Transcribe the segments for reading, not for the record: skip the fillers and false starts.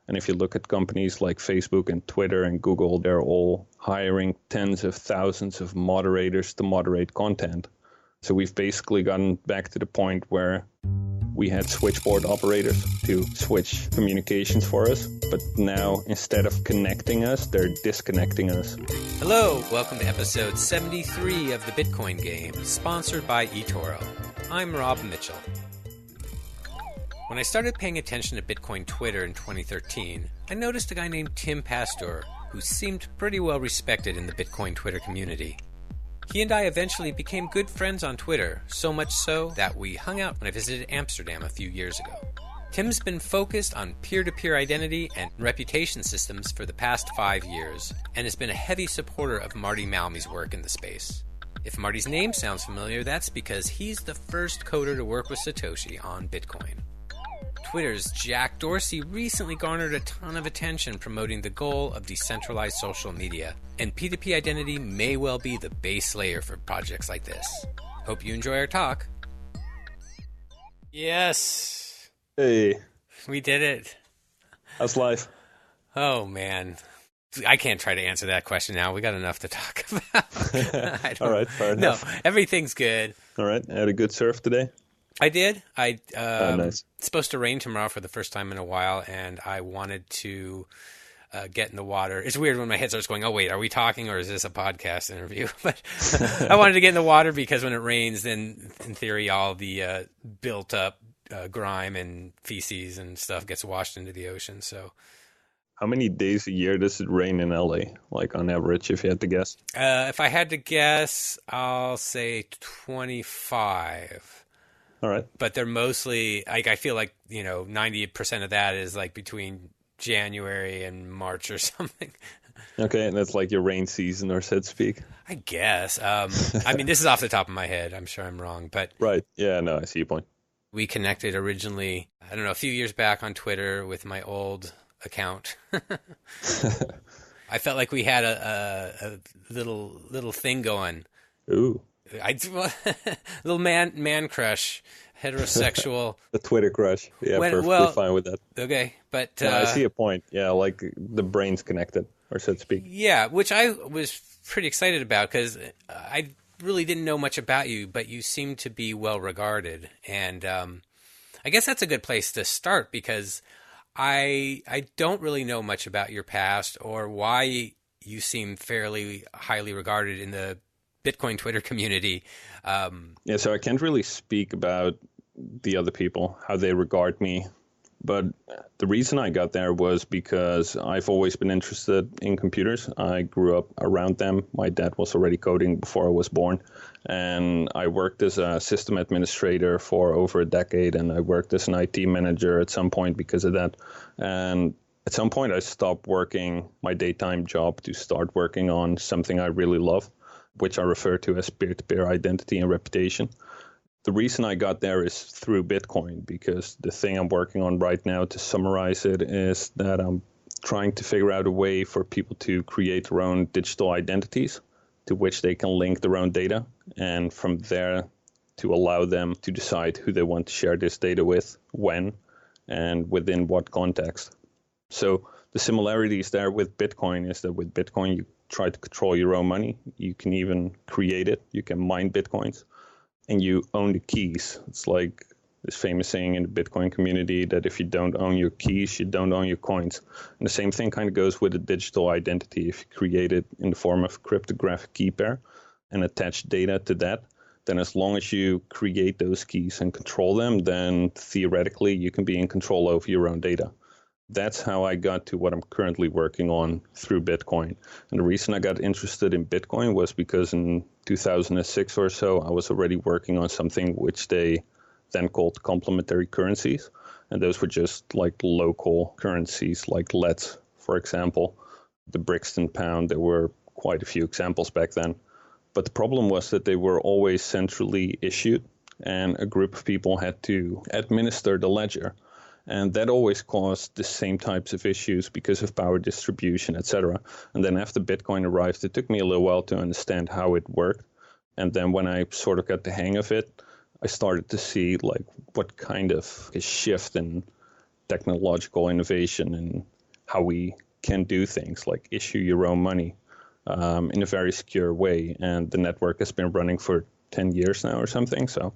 And if you look at companies like Facebook and Twitter and Google, they're all hiring tens of thousands of moderators to moderate content. So we've basically gotten back to the point where we had switchboard operators to switch communications for us. But now, instead of connecting us, they're disconnecting us. Hello, welcome to episode 73 of the Bitcoin Game, sponsored by eToro. I'm Rob Mitchell. When I started paying attention to Bitcoin Twitter in 2013, I noticed a guy named Tim Pastoor, who seemed pretty well respected in the Bitcoin Twitter community. He and I eventually became good friends on Twitter, so much so that we hung out when I visited Amsterdam a few years ago. Tim's been focused on peer-to-peer identity and reputation systems for the past 5 years, and has been a heavy supporter of Marty Malmy's work in the space. If Marty's name sounds familiar, that's because he's the first coder to work with Satoshi on Bitcoin. Twitter's Jack Dorsey recently garnered a ton of attention promoting the goal of decentralized social media, and P2P identity may well be the base layer for projects like this. Hope you enjoy our talk. Yes. Hey. We did it. How's life? Oh, man. I can't try to answer that question now. We got enough to talk about. All right, fair enough. No, everything's good. All right. Had a good surf today? I did. Nice. It's supposed to rain tomorrow for the first time in a while, and I wanted to get in the water. It's weird when my head starts going, oh, wait, are we talking or is this a podcast interview? But I wanted to get in the water because when it rains, then in theory, all the built up grime and feces and stuff gets washed into the ocean. So, how many days a year does it rain in LA, like on average, if you had to guess? If I had to guess, I'll say 25. All right. But they're mostly, like, I feel like, 90% of that is like between January and March or something. Okay, and that's like your rain season, or so to speak. I guess. I mean, this is off the top of my head. I'm sure I'm wrong, but Right. Yeah, no, I see your point. we connected originally, I don't know, a few years back on Twitter with my old account. I felt like we had a little thing going. Ooh. Little man crush, heterosexual. The Twitter crush. Yeah, perfectly fine with that. Okay, but Yeah, I see a point. Yeah, like the brain's connected, or so to speak. Yeah, which I was pretty excited about because I really didn't know much about you, but you seem to be well regarded, and I guess that's a good place to start because I don't really know much about your past or why you seem fairly highly regarded in the Bitcoin Twitter community. Yeah, so I can't really speak about the other people, how they regard me. But the reason I got there was because I've always been interested in computers. I grew up around them. My dad was already coding before I was born. And I worked as a system administrator for over a decade. And I worked as an IT manager at some point because of that. And at some point, I stopped working my daytime job to start working on something I really love, which I refer to as peer-to-peer identity and reputation. The reason I got there is through Bitcoin, because the thing I'm working on right now, to summarize it, is that I'm trying to figure out a way for people to create their own digital identities to which they can link their own data, and from there to allow them to decide who they want to share this data with, when, and within what context. So the similarities there with Bitcoin is that with Bitcoin, you try to control your own money. You can even create it. You can mine Bitcoins. And you own the keys. It's like this famous saying in the Bitcoin community that if you don't own your keys, you don't own your coins. And the same thing kind of goes with a digital identity. If you create it in the form of a cryptographic key pair and attach data to that, then as long as you create those keys and control them, then theoretically you can be in control over your own data. That's how I got to what I'm currently working on through Bitcoin. And the reason I got interested in Bitcoin was because in 2006 or so, I was already working on something which they then called complementary currencies. And those were just like local currencies, like LETs, for example. The Brixton pound, there were quite a few examples back then. But the problem was that they were always centrally issued, and a group of people had to administer the ledger. And that always caused the same types of issues because of power distribution, etc. And then after Bitcoin arrived, it took me a little while to understand how it worked. And then when I sort of got the hang of it, I started to see like what kind of a shift in technological innovation and how we can do things like issue your own money in a very secure way. And the network has been running for 10 years now or something. So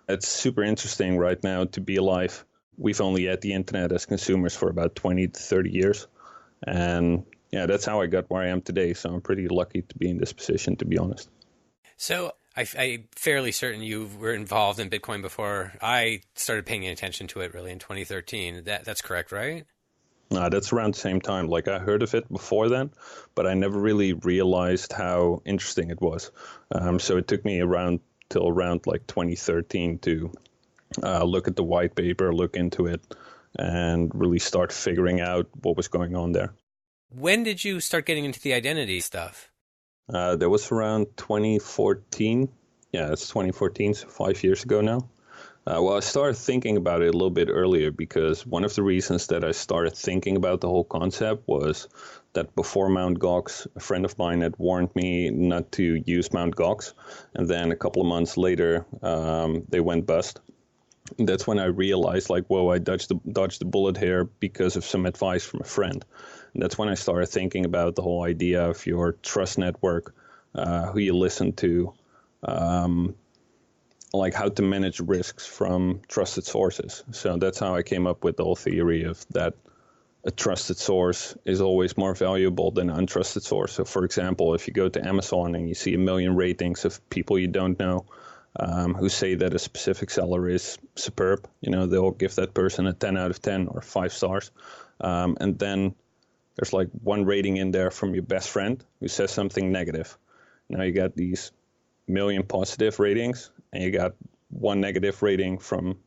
it's super interesting right now to be alive. We've only had the internet as consumers for about 20 to 30 years. And yeah, that's how I got where I am today. So I'm pretty lucky to be in this position, to be honest. So I'm fairly certain you were involved in Bitcoin before I started paying attention to it really in 2013. That's correct, right? That's around the same time. Like I heard of it before then, but I never really realized how interesting it was. So it took me till around like 2013 to look at the white paper, look into it, and really start figuring out what was going on there. When did you start getting into the identity stuff? That was around 2014. Yeah, it's 2014, so 5 years ago now. Well, I started thinking about it a little bit earlier because one of the reasons that I started thinking about the whole concept was that before Mt. Gox, a friend of mine had warned me not to use Mt. Gox. And then a couple of months later, they went bust. And that's when I realized, like, whoa, I dodged the bullet here because of some advice from a friend. And that's when I started thinking about the whole idea of your trust network, who you listen to, like how to manage risks from trusted sources. So that's how I came up with the whole theory of that a trusted source is always more valuable than an untrusted source. So for example, if you go to Amazon and you see 1 million ratings of people you don't know who say that a specific seller is superb, they'll give that person a 10 out of 10 or 5 stars. And then there's like one rating in there from your best friend who says something negative. Now you got these 1 million positive ratings, and you got one negative rating from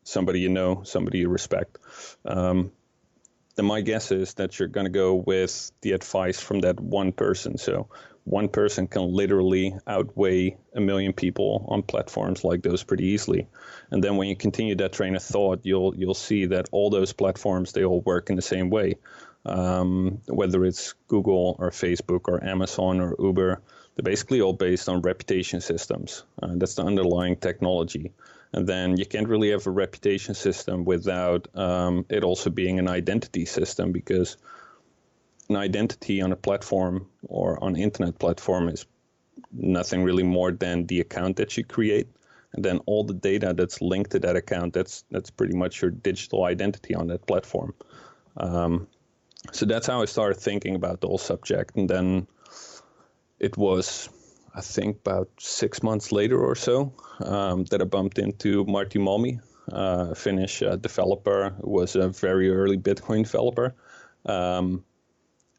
somebody you know, somebody you respect. Then my guess is that you're going to go with the advice from that one person. So one person can literally outweigh 1 million people on platforms like those pretty easily. And then when you continue that train of thought, you'll see that all those platforms, they all work in the same way. Whether it's Google or Facebook or Amazon or Uber, they're basically all based on reputation systems. That's the underlying technology. And then you can't really have a reputation system without it also being an identity system, because an identity on a platform or on an internet platform is nothing really more than the account that you create. And then all the data that's linked to that account, that's pretty much your digital identity on that platform. So that's how I started thinking about the whole subject. And then it was, I think, about 6 months later or so that I bumped into Martti Malmi, a Finnish developer who was a very early Bitcoin developer.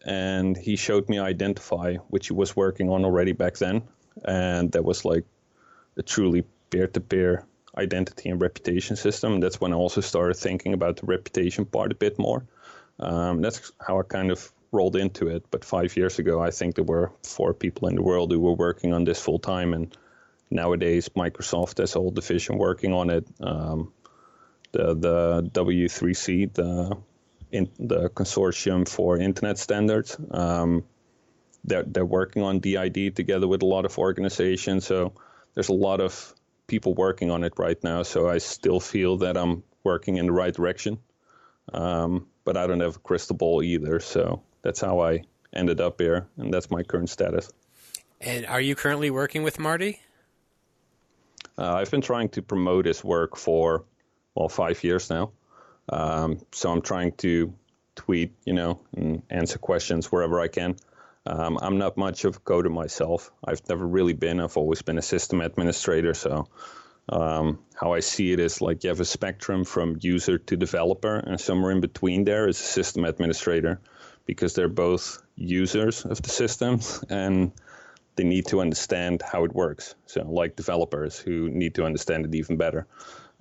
And he showed me Identify, which he was working on already back then. And that was like a truly peer-to-peer identity and reputation system. That's when I also started thinking about the reputation part a bit more. That's how I kind of rolled into it. But 5 years ago, I think there were 4 people in the world who were working on this full time. And nowadays, Microsoft has a whole division working on it. The W3C, the consortium for internet standards, they're working on DID together with a lot of organizations. So there's a lot of people working on it right now. So I still feel that I'm working in the right direction. But I don't have a crystal ball either. So that's how I ended up here, and that's my current status. And are you currently working with Martti? I've been trying to promote his work for, 5 years now. So I'm trying to tweet, and answer questions wherever I can. I'm not much of a coder myself. I've never really been. I've always been a system administrator. So how I see it is like you have a spectrum from user to developer, and somewhere in between there is a system administrator, because they're both users of the system and they need to understand how it works. So like developers who need to understand it even better.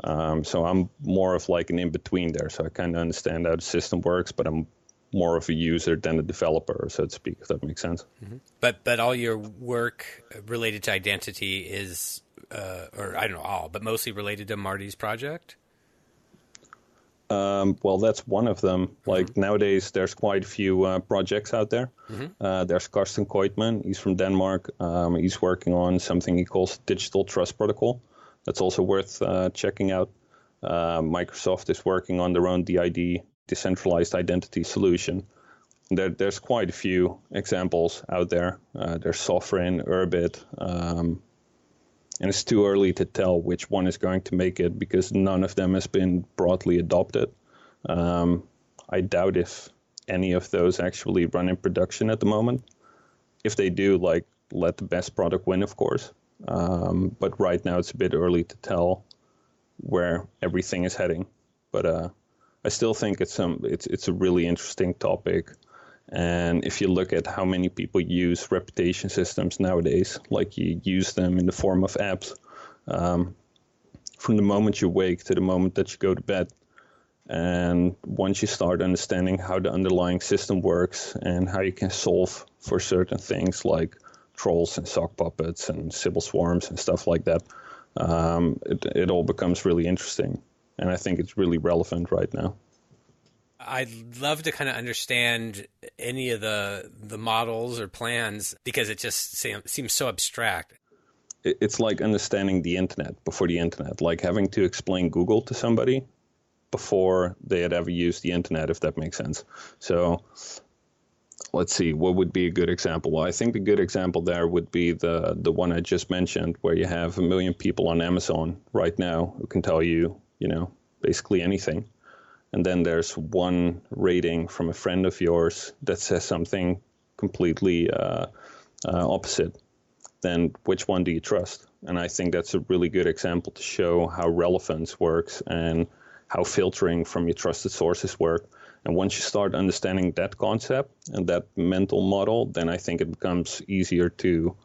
So I'm more of like an in-between there. So I kind of understand how the system works, but I'm more of a user than a developer, so to speak, if that makes sense. Mm-hmm. But all your work related to identity is, or I don't know all, but mostly related to Martti's project? Well, that's one of them. Like nowadays, there's quite a few projects out there. There's Karsten Koitman. He's from Denmark. He's working on something he calls Digital Trust Protocol. That's also worth checking out. Microsoft is working on their own DID, Decentralized Identity solution. There's quite a few examples out there. There's Sovereign, Urbit, and it's too early to tell which one is going to make it because none of them has been broadly adopted. I doubt if any of those actually run in production at the moment. If they do, let the best product win, of course. But right now it's a bit early to tell where everything is heading. But I still think it's a really interesting topic. And if you look at how many people use reputation systems nowadays, like you use them in the form of apps, from the moment you wake to the moment that you go to bed. And once you start understanding how the underlying system works and how you can solve for certain things like trolls and sock puppets and Sybil swarms and stuff like that, it all becomes really interesting. And I think it's really relevant right now. I'd love to kind of understand any of the models or plans because it just seems so abstract. It's like understanding the internet before the internet, like having to explain Google to somebody before they had ever used the internet, if that makes sense. So let's see, what would be a good example? Well, I think the good example there would be the one I just mentioned, where you have 1 million people on Amazon right now who can tell you, basically anything. And then there's one rating from a friend of yours that says something completely opposite. Then which one do you trust? And I think that's a really good example to show how relevance works and how filtering from your trusted sources work. And once you start understanding that concept and that mental model, then I think it becomes easier to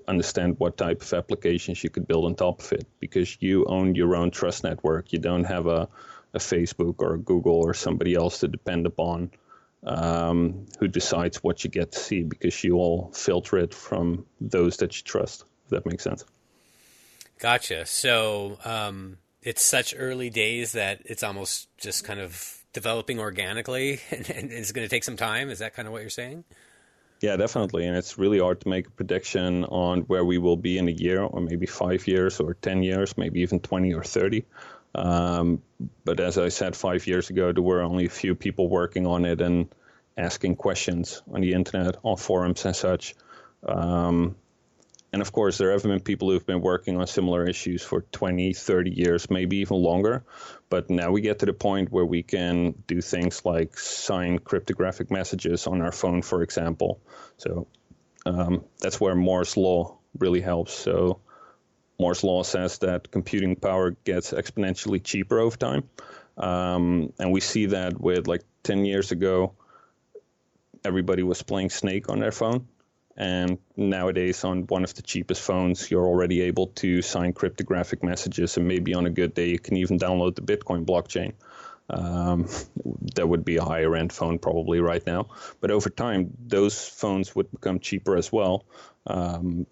understand what type of applications you could build on top of it, because you own your own trust network. You don't have a Facebook or a Google or somebody else to depend upon who decides what you get to see, because you all filter it from those that you trust, if that makes sense. Gotcha. So it's such early days that it's almost just kind of developing organically and it's going to take some time. Is that kind of what you're saying? Yeah, definitely. And it's really hard to make a prediction on where we will be in a year or maybe 5 years or 10 years, maybe even 20 or 30. But as I said, 5 years ago, there were only a few people working on it and asking questions on the internet, on forums and such. And of course, there have been people who've been working on similar issues for 20, 30 years, maybe even longer. But now we get to the point where we can do things like sign cryptographic messages on our phone, for example. So that's where Moore's law really helps. So Moore's law says that computing power gets exponentially cheaper over time. And we see that with 10 years ago, everybody was playing Snake on their phone. And nowadays, on one of the cheapest phones, you're already able to sign cryptographic messages. And maybe on a good day, you can even download the Bitcoin blockchain. That would be a higher end phone probably right now. But over time, those phones would become cheaper as well. And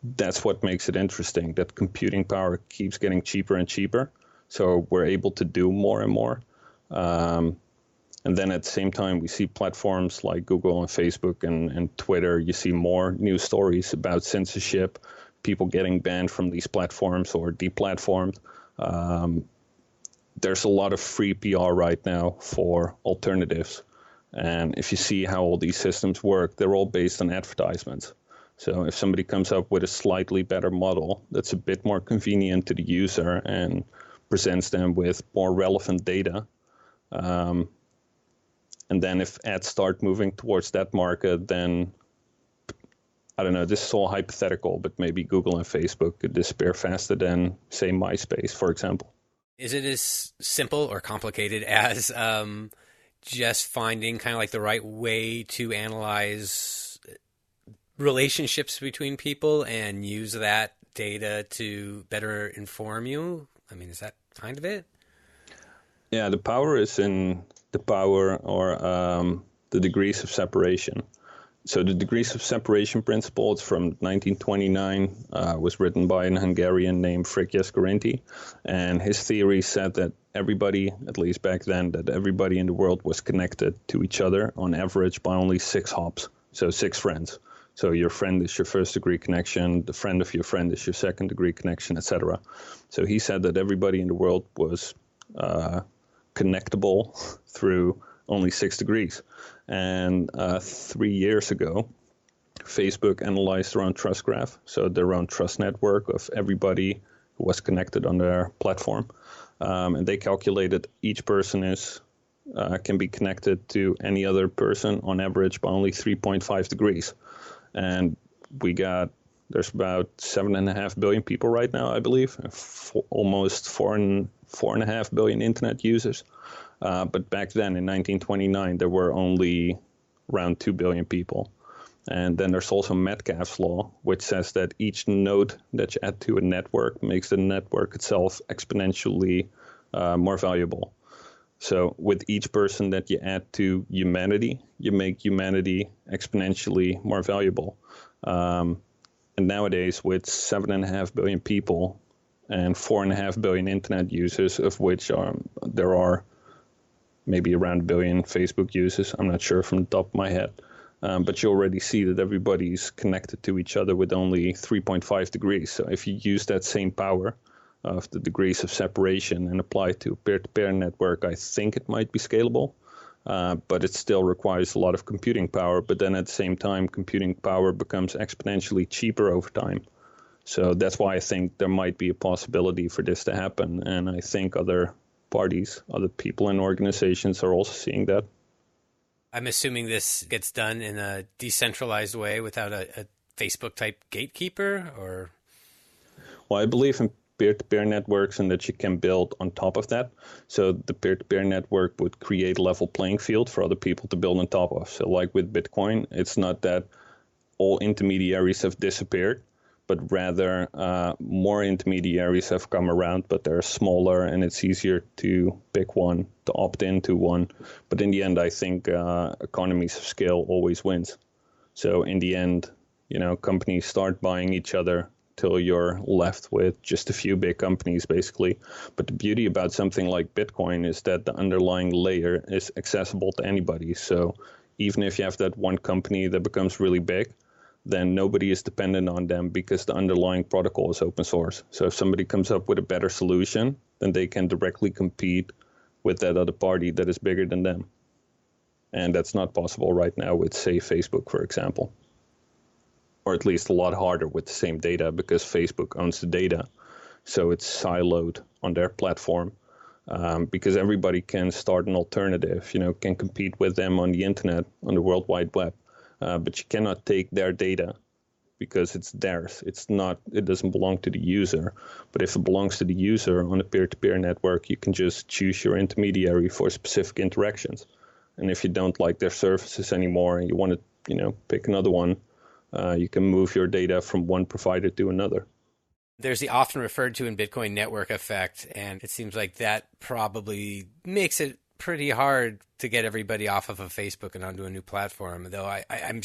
that's what makes it interesting, that computing power keeps getting cheaper and cheaper. So we're able to do more and more. And then at the same time, we see platforms like Google and Facebook and Twitter. You see more news stories about censorship, people getting banned from these platforms or deplatformed. There's a lot of free PR right now for alternatives. And if you see how all these systems work, they're all based on advertisements. So if somebody comes up with a slightly better model that's a bit more convenient to the user and presents them with more relevant data, and then if ads start moving towards that market, then, I don't know, this is all hypothetical, but maybe Google and Facebook could disappear faster than, say, MySpace, for example. Is it as simple or complicated as just finding kind of the right way to analyze relationships between people and use that data to better inform you? I mean, is that kind of it? Yeah, the power is in the power or the degrees of separation. So the degrees of separation principle, it's from 1929, was written by an Hungarian named Frigyes Karinthy. And his theory said that everybody, at least back then, that everybody in the world was connected to each other on average by only 6 hops, so 6 friends. So your friend is your first degree connection, the friend of your friend is your second degree connection, etc. So he said that everybody in the world was connectable through only 6 degrees. And 3 years ago, Facebook analyzed their own trust graph, so their own trust network of everybody who was connected on their platform. And they calculated each person can be connected to any other person on average by only 3.5 degrees. And there's about 7.5 billion people right now, I believe, almost 4.5 billion internet users. But back then in 1929, there were only around 2 billion people. And then there's also Metcalfe's law, which says that each node that you add to a network makes the network itself exponentially more valuable. So with each person that you add to humanity, you make humanity exponentially more valuable. And nowadays, with 7.5 billion people and 4.5 billion internet users, of which there are maybe around a billion Facebook users, I'm not sure from the top of my head, but you already see that everybody's connected to each other with only 3.5 degrees. So if you use that same power of the degrees of separation and apply to a peer-to-peer network, I think it might be scalable, but it still requires a lot of computing power. But then at the same time, computing power becomes exponentially cheaper over time. So that's why I think there might be a possibility for this to happen. And I think other parties, other people and organizations are also seeing that. I'm assuming this gets done in a decentralized way without a Facebook-type gatekeeper, or? Well, I believe in peer-to-peer networks and that you can build on top of that. So the peer-to-peer network would create a level playing field for other people to build on top of. So like with Bitcoin, it's not that all intermediaries have disappeared, but rather more intermediaries have come around, but they're smaller and it's easier to pick one, to opt into one. But in the end, I think economies of scale always wins. So in the end, companies start buying each other till you're left with just a few big companies, basically. But the beauty about something like Bitcoin is that the underlying layer is accessible to anybody. So even if you have that one company that becomes really big, then nobody is dependent on them because the underlying protocol is open source. So if somebody comes up with a better solution, then they can directly compete with that other party that is bigger than them. And that's not possible right now with, say, Facebook, for example. Or at least a lot harder with the same data because Facebook owns the data. So it's siloed on their platform because everybody can start an alternative, can compete with them on the internet, on the World Wide Web. But you cannot take their data because it's theirs. It doesn't belong to the user. But if it belongs to the user on a peer-to-peer network, you can just choose your intermediary for specific interactions. And if you don't like their services anymore and you want to, pick another one, you can move your data from one provider to another. There's the often referred to in Bitcoin network effect, and it seems like that probably makes it pretty hard to get everybody off of a Facebook and onto a new platform. Though I'm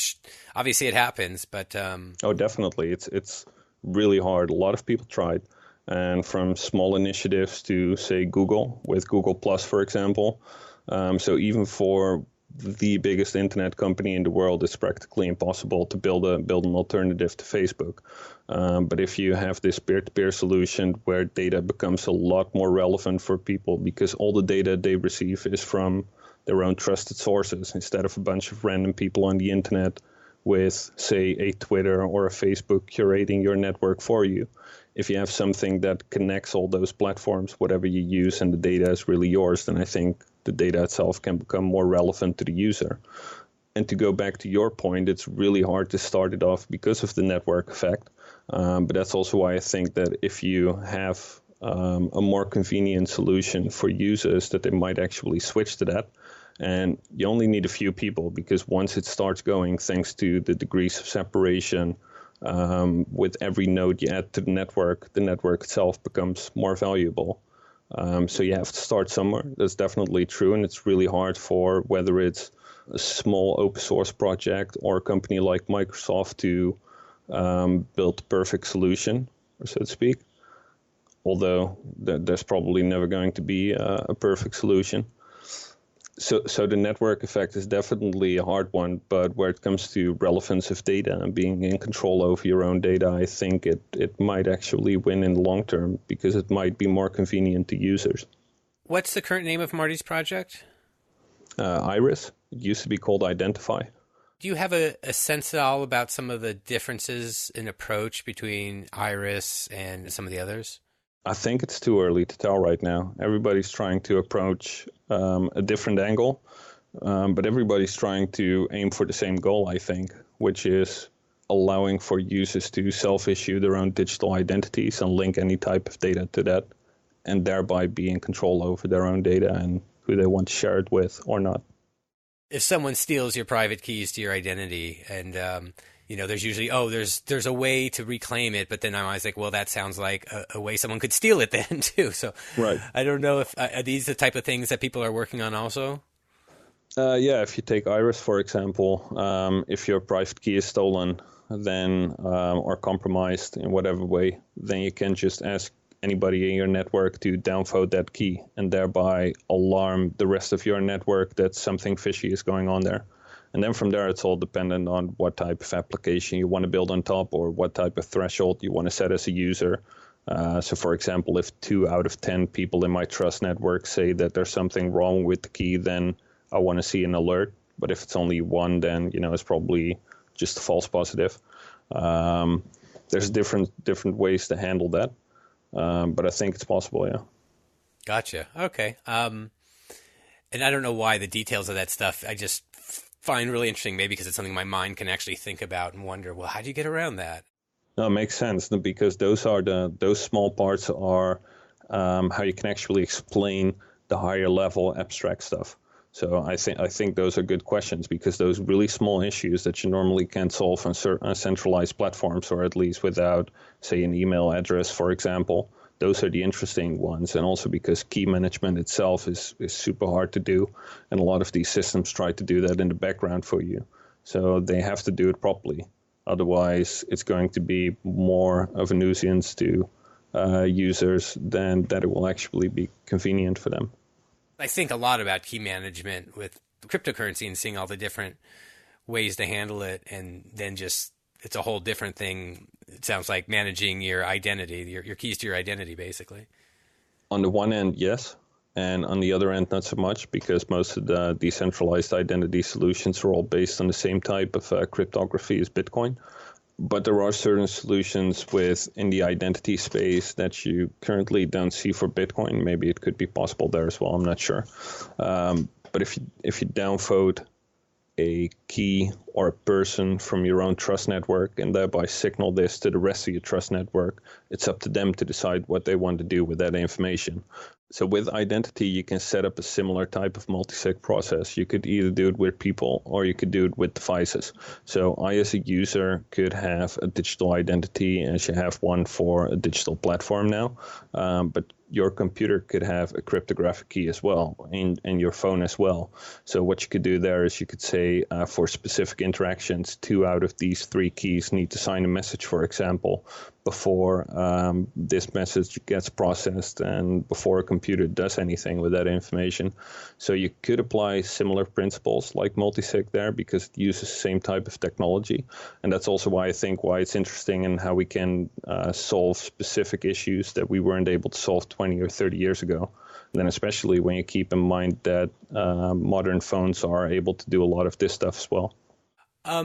obviously it happens, but oh, definitely, it's really hard. A lot of people tried, and from small initiatives to say Google with Google Plus, for example. So even for the biggest internet company in the world, it's practically impossible to build an alternative to Facebook. But if you have this peer-to-peer solution where data becomes a lot more relevant for people because all the data they receive is from their own trusted sources instead of a bunch of random people on the internet with, say, a Twitter or a Facebook curating your network for you. If you have something that connects all those platforms, whatever you use, and the data is really yours, then I think the data itself can become more relevant to the user. And to go back to your point, it's really hard to start it off because of the network effect. But that's also why I think that if you have a more convenient solution for users, that they might actually switch to that. And you only need a few people because once it starts going, thanks to the degrees of separation, with every node you add to the network itself becomes more valuable. So you have to start somewhere. That's definitely true. And it's really hard for whether it's a small open source project or a company like Microsoft to build the perfect solution, or so to speak. Although there's probably never going to be a perfect solution. So the network effect is definitely a hard one, but where it comes to relevance of data and being in control over your own data, I think it might actually win in the long term because it might be more convenient to users. What's the current name of Marty's project? Iris. It used to be called Identify. Do you have a sense at all about some of the differences in approach between Iris and some of the others? I think it's too early to tell right now. Everybody's trying to approach a different angle, but everybody's trying to aim for the same goal, I think, which is allowing for users to self-issue their own digital identities and link any type of data to that, and thereby be in control over their own data and who they want to share it with or not. If someone steals your private keys to your identity and there's usually, there's a way to reclaim it, but then I'm always like, well, that sounds like a way someone could steal it then too. So right. I don't know if are these the type of things that people are working on also? If you take Iris, for example, if your private key is stolen, then or compromised in whatever way, then you can just ask anybody in your network to downvote that key and thereby alarm the rest of your network that something fishy is going on there. And then from there, it's all dependent on what type of application you want to build on top or what type of threshold you want to set as a user. So, for example, if 2 out of 10 people in my trust network say that there's something wrong with the key, then I want to see an alert. But if it's only 1, then, it's probably just a false positive. There's different ways to handle that. But I think it's possible, yeah. Gotcha. Okay. And I don't know why the details of that stuff I just find really interesting, maybe because it's something my mind can actually think about and wonder, well, how do you get around that? No, it makes sense because those small parts are how you can actually explain the higher level abstract stuff. So I think those are good questions because those really small issues that you normally can't solve on centralized platforms, or at least without, say, an email address, for example, those are the interesting ones. And also because key management itself is super hard to do. And a lot of these systems try to do that in the background for you. So they have to do it properly. Otherwise, it's going to be more of a nuisance to users than that it will actually be convenient for them. I think a lot about key management with cryptocurrency and seeing all the different ways to handle it. And then just, it's a whole different thing. It sounds like managing your identity, your keys to your identity, basically. On the one end, yes. And on the other end, not so much, because most of the decentralized identity solutions are all based on the same type of cryptography as Bitcoin. But there are certain solutions in the identity space that you currently don't see for Bitcoin. Maybe it could be possible there as well. I'm not sure. But if you downvote a key or a person from your own trust network and thereby signal this to the rest of your trust network, it's up to them to decide what they want to do with that information. So with identity, you can set up a similar type of multi-sig process. You could either do it with people or you could do it with devices. So I, as a user, could have a digital identity as you have one for a digital platform now. But your computer could have a cryptographic key as well, and your phone as well. So what you could do there is you could say for specific interactions, 2 out of these 3 keys need to sign a message, for example, before this message gets processed and before a computer does anything with that information. So you could apply similar principles like multisig there because it uses the same type of technology. And that's also why it's interesting in how we can solve specific issues that we weren't able to solve 20 or 30 years ago. And then especially when you keep in mind that modern phones are able to do a lot of this stuff as well.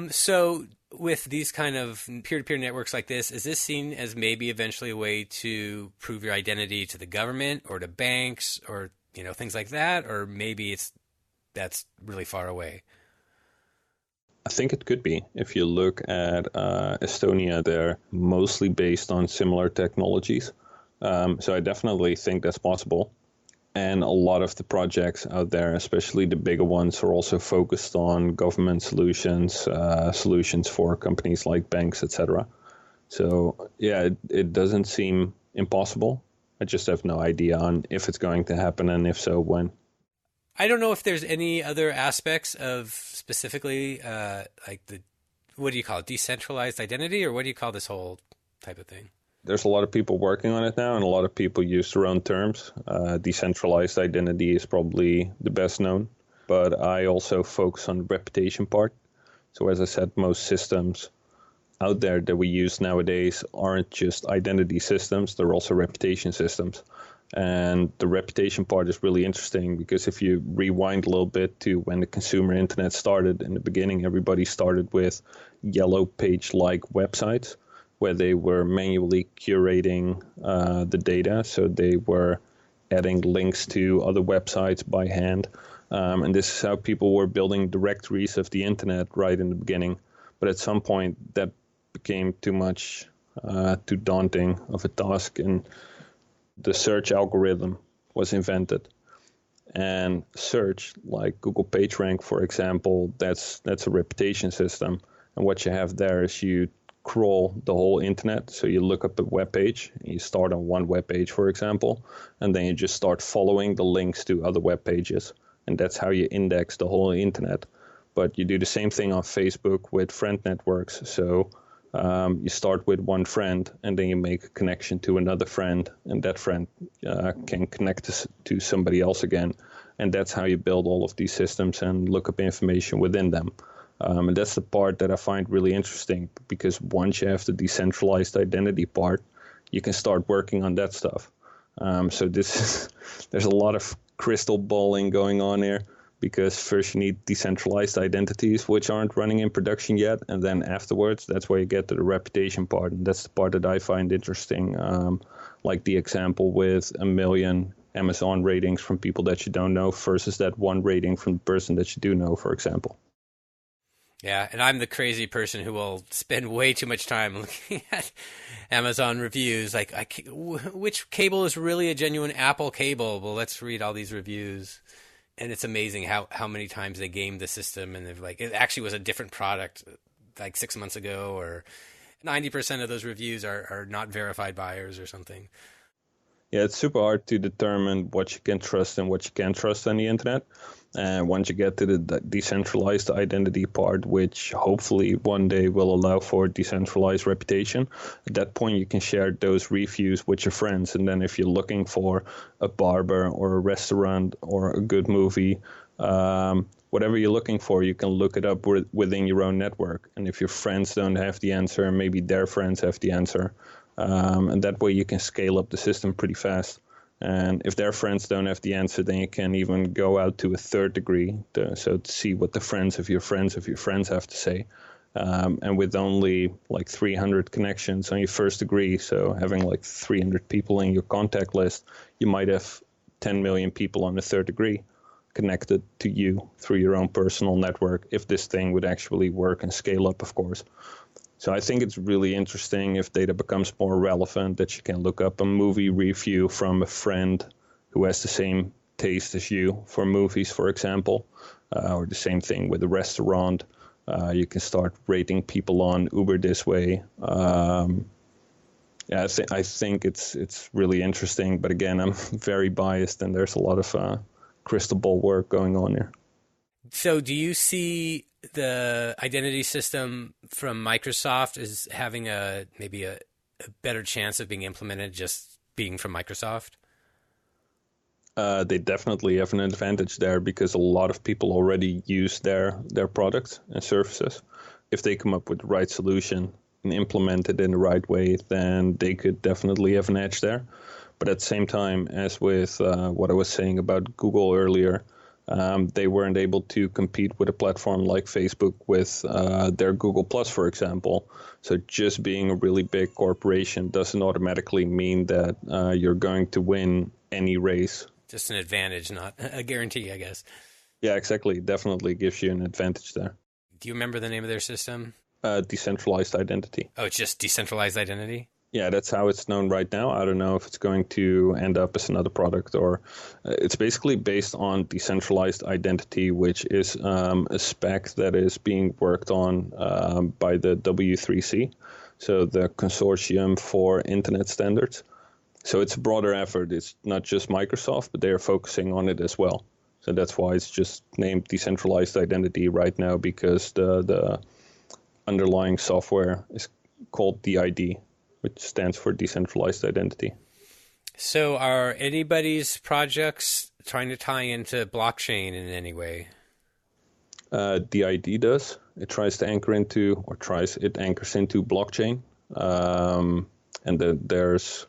So with these kind of peer-to-peer networks like this, is this seen as maybe eventually a way to prove your identity to the government or to banks or, things like that? Or maybe that's really far away? I think it could be. If you look at Estonia, they're mostly based on similar technologies. So I definitely think that's possible. And a lot of the projects out there, especially the bigger ones, are also focused on government solutions, solutions for companies like banks, etc. So, yeah, it doesn't seem impossible. I just have no idea on if it's going to happen and if so, when. I don't know if there's any other aspects of specifically like what do you call it, decentralized identity, or what do you call this whole type of thing? There's a lot of people working on it now, and a lot of people use their own terms. Decentralized identity is probably the best known. but I also focus on the reputation part. So as I said, most systems out there that we use nowadays aren't just identity systems, they're also reputation systems. And the reputation part is really interesting because if you rewind a little bit to when the consumer internet started, in the beginning, everybody started with yellow page-like websites where they were manually curating the data. So they were adding links to other websites by hand. And this is how people were building directories of the internet right in the beginning. But at some point, that became too much, too daunting of a task, and the search algorithm was invented. And search, like Google PageRank, for example, that's a reputation system. And what you have there is you crawl the whole internet. So you look up a web page, you start on one web page, for example, and then you just start following the links to other web pages. And that's how you index the whole internet. But you do the same thing on Facebook with friend networks. So you start with one friend, and then you make a connection to another friend, and that friend can connect to somebody else again. And that's how you build all of these systems and look up information within them. And that's the part that I find really interesting, because once you have the decentralized identity part, you can start working on that stuff. So there's a lot of crystal balling going on here, because first you need decentralized identities, which aren't running in production yet. And then afterwards, that's where you get to the reputation part. And that's the part that I find interesting, like the example with 1 million Amazon ratings from people that you don't know versus that one rating from the person that you do know, for example. Yeah, and I'm the crazy person who will spend way too much time looking at Amazon reviews. Like, which cable is really a genuine Apple cable? Well, let's read all these reviews. And it's amazing how many times they gamed the system, and they're like, it actually was a different product like 6 months ago, or 90% of those reviews are not verified buyers or something. Yeah, it's super hard to determine what you can trust and what you can't trust on the internet. And once you get to the decentralized identity part, which hopefully one day will allow for decentralized reputation, at that point you can share those reviews with your friends. And then if you're looking for a barber or a restaurant or a good movie, whatever you're looking for, you can look it up within your own network. And if your friends don't have the answer, maybe their friends have the answer. And that way you can scale up the system pretty fast. And if their friends don't have the answer, then you can even go out to a third degree, to see what the friends of your friends have to say. And with only like 300 connections on your first degree, so having like 300 people in your contact list, you might have 10 million people on the third degree connected to you through your own personal network, if this thing would actually work and scale up, of course. So I think it's really interesting if data becomes more relevant, that you can look up a movie review from a friend who has the same taste as you for movies, for example, or the same thing with a restaurant. You can start rating people on Uber this way. I think it's really interesting. But again, I'm very biased, and there's a lot of crystal ball work going on here. So do you see the identity system from Microsoft as having maybe a better chance of being implemented just being from Microsoft? They definitely have an advantage there, because a lot of people already use their products and services. If they come up with the right solution and implement it in the right way, then they could definitely have an edge there. But at the same time, as with what I was saying about Google earlier, they weren't able to compete with a platform like Facebook with their Google Plus, for example. So just being a really big corporation doesn't automatically mean that you're going to win any race. Just an advantage, not a guarantee, I guess. Yeah, exactly. Definitely gives you an advantage there. Do you remember the name of their system? Decentralized Identity. Oh, it's just Decentralized Identity? Yeah, that's how it's known right now. I don't know if it's going to end up as another product, or it's basically based on Decentralized Identity, which is a spec that is being worked on by the W3C, so the Consortium for Internet Standards. So it's a broader effort. It's not just Microsoft, but they're focusing on it as well. So that's why it's just named Decentralized Identity right now, because the underlying software is called DID, which stands for Decentralized Identity. So are anybody's projects trying to tie into blockchain in any way? The ID does. It tries it anchors into blockchain. And then there's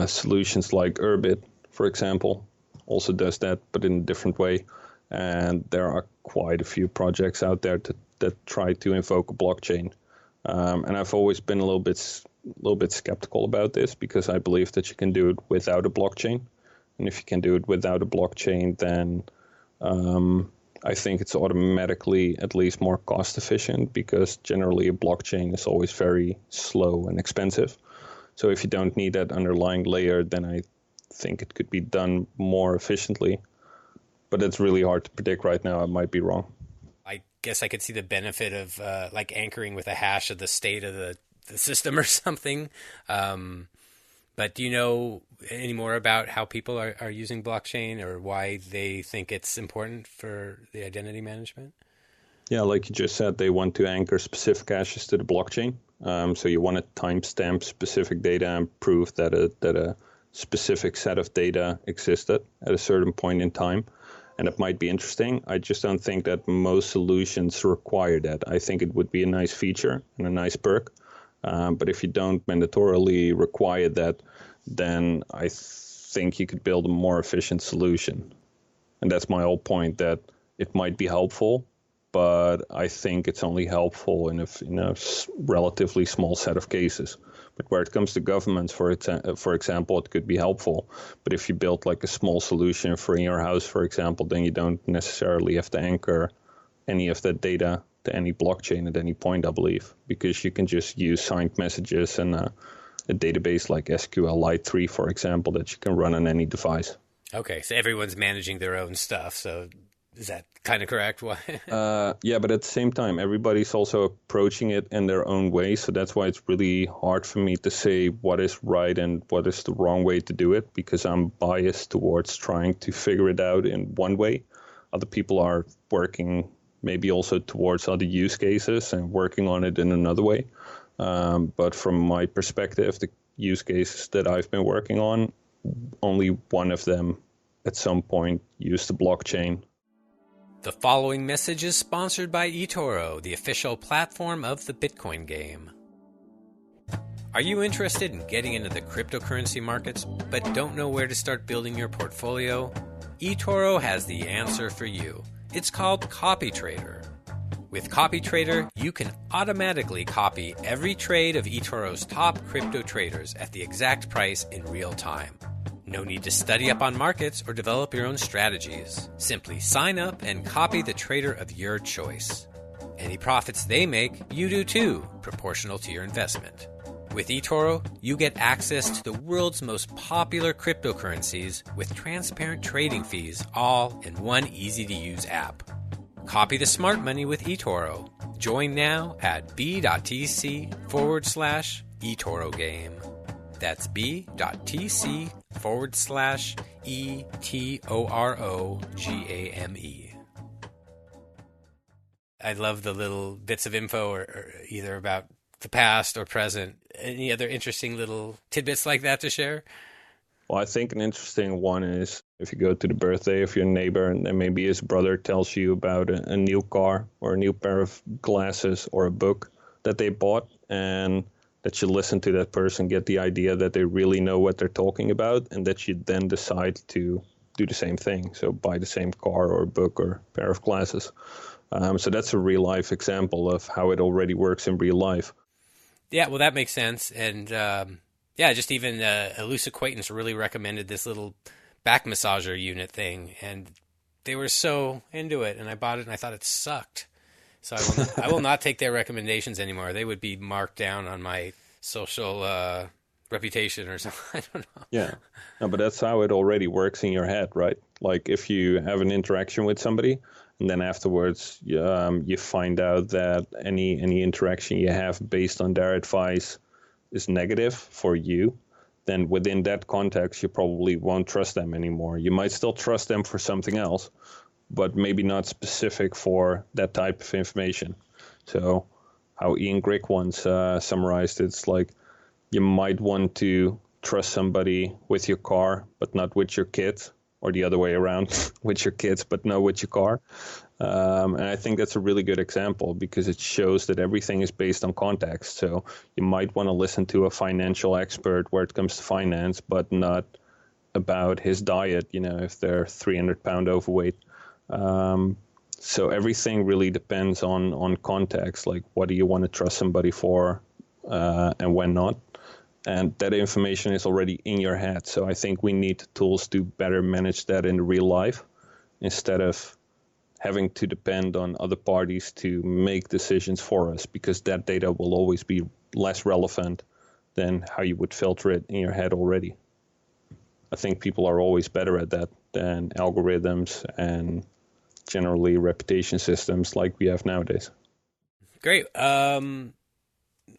solutions like Urbit, for example, also does that, but in a different way. And there are quite a few projects out there that try to invoke a blockchain. And I've always been a little bit skeptical about this because I believe that you can do it without a blockchain. And if you can do it without a blockchain, then I think it's automatically at least more cost efficient because generally a blockchain is always very slow and expensive. So if you don't need that underlying layer, then I think it could be done more efficiently. But it's really hard to predict right now. I might be wrong. I guess I could see the benefit of like anchoring with a hash of the state of the system or something. But do you know any more about how people are using blockchain or why they think it's important for the identity management? Yeah, like you just said, they want to anchor specific hashes to the blockchain. So you want to timestamp specific data and prove that a specific set of data existed at a certain point in time. And it might be interesting. I just don't think that most solutions require that. I think it would be a nice feature and a nice perk. But if you don't mandatorily require that, then I think you could build a more efficient solution. And that's my whole point, that it might be helpful, but I think it's only helpful in a relatively small set of cases. But where it comes to governments, for example, it could be helpful. But if you build like a small solution for your house, for example, then you don't necessarily have to anchor any of that data to any blockchain at any point, I believe, because you can just use signed messages and a database like SQLite 3, for example, that you can run on any device. Okay, so everyone's managing their own stuff. So is that kind of correct? Yeah, but at the same time, everybody's also approaching it in their own way. So that's why it's really hard for me to say what is right and what is the wrong way to do it, because I'm biased towards trying to figure it out in one way. Other people are working maybe also towards other use cases and working on it in another way. But from my perspective, the use cases that I've been working on, only one of them at some point used the blockchain. The following message is sponsored by eToro, the official platform of the Bitcoin game. Are you interested in getting into the cryptocurrency markets but don't know where to start building your portfolio? eToro has the answer for you. It's called CopyTrader. With CopyTrader, you can automatically copy every trade of eToro's top crypto traders at the exact price in real time. No need to study up on markets or develop your own strategies. Simply sign up and copy the trader of your choice. Any profits they make, you do too, proportional to your investment. With eToro, you get access to the world's most popular cryptocurrencies with transparent trading fees, all in one easy-to-use app. Copy the smart money with eToro. Join now at b.tc/etorogame. That's b.tc/etorogame. I love the little bits of info or either about the past or present. Any other interesting little tidbits like that to share? Well, I think an interesting one is if you go to the birthday of your neighbor and then maybe his brother tells you about a new car or a new pair of glasses or a book that they bought, and that you listen to that person, get the idea that they really know what they're talking about, and that you then decide to do the same thing. So buy the same car or book or pair of glasses. So that's a real life example of how it already works in real life. Yeah, well, that makes sense. And just even a loose acquaintance really recommended this little back massager unit thing, and they were so into it, and I bought it, and I thought it sucked. So I will not take their recommendations anymore. They would be marked down on my social reputation or something. I don't know. Yeah, no, but that's how it already works in your head, right? Like if you have an interaction with somebody, and then afterwards you find out that any interaction you have based on their advice is negative for you, then within that context, you probably won't trust them anymore. You might still trust them for something else, but maybe not specific for that type of information. So how Ian Grigg once summarized it, it's like you might want to trust somebody with your car, but not with your kids, or the other way around, with your kids, but no with your car. And I think that's a really good example because it shows that everything is based on context. So you might want to listen to a financial expert where it comes to finance, but not about his diet, if they're 300-pound overweight. So everything really depends on context, like what do you want to trust somebody for and when not. And that information is already in your head. So I think we need tools to better manage that in real life instead of having to depend on other parties to make decisions for us, because that data will always be less relevant than how you would filter it in your head already. I think people are always better at that than algorithms and generally reputation systems like we have nowadays. Great.